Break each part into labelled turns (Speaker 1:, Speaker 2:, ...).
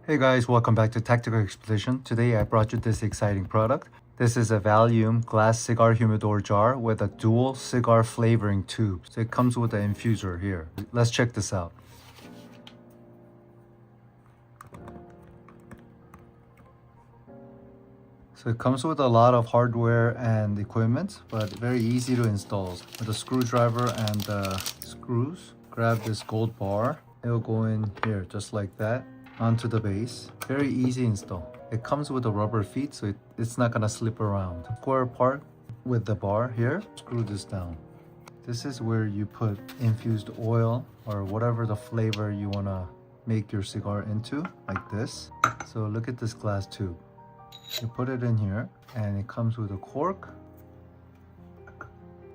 Speaker 1: Hey guys, welcome back to Tactical Expedition. Today I brought you this exciting product. This is a VALLUME glass cigar humidor jar with a dual cigar flavoring tube. So it comes with an infuser here. Let's check this out. So it comes with a lot of hardware and equipment, but very easy to install. With a screwdriver and screws, grab this gold bar. It'll go in here just like that onto the base. Very easy install. It comes with a rubber feet, so it's not gonna slip around. Square part with the bar here. Screw this down. This is where you put infused oil or whatever the flavor you wanna make your cigar into, like this. So look at this glass tube. You put it in here and it comes with a cork.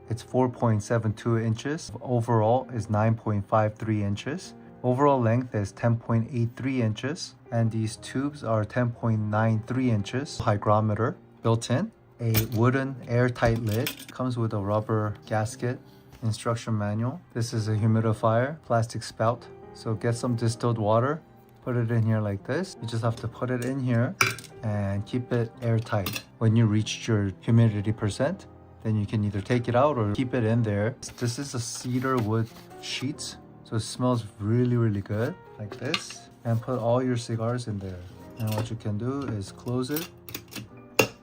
Speaker 1: It's 4.72 inches. Overall is 9.53 inches. Overall length is 10.83 inches. And these tubes are 10.93 inches. Hygrometer built in. A wooden airtight lid. Comes with a rubber gasket. Instruction manual. This is a humidifier, plastic spout. So get some distilled water. Put it in here like this. You just have to put it in here and keep it airtight. When you reach your humidity percent, then you can either take it out or keep it in there. This is a cedar wood sheet, so it smells really good, like this. And put all your cigars in there. And what you can do is close it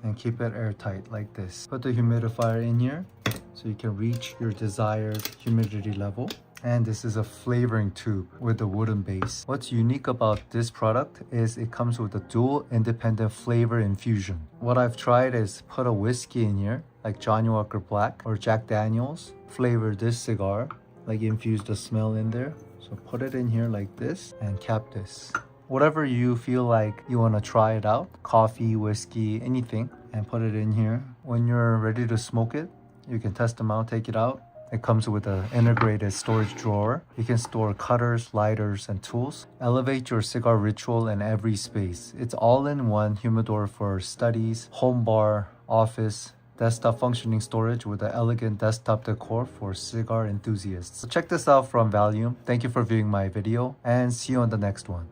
Speaker 1: and keep it airtight like this. Put the humidifier in here so you can reach your desired humidity level. And this is a flavoring tube with a wooden base. What's unique about this product is it comes with a dual independent flavor infusion. What I've tried is put a whiskey in here, like Johnny Walker Black or Jack Daniels. Flavor this cigar, like infuse the smell in there. So put it in here like this and cap this. Whatever you feel like you want to try it out, coffee, whiskey, anything, and put it in here. When you're ready to smoke it, you can test them out, take it out. It comes with an integrated storage drawer. You can store cutters, lighters, and tools. Elevate your cigar ritual in every space. It's all-in-one humidor for studies, home bar, office, desktop functioning storage with an elegant desktop decor for cigar enthusiasts. So check this out from VALLUME. Thank you for viewing my video and see you on the next one.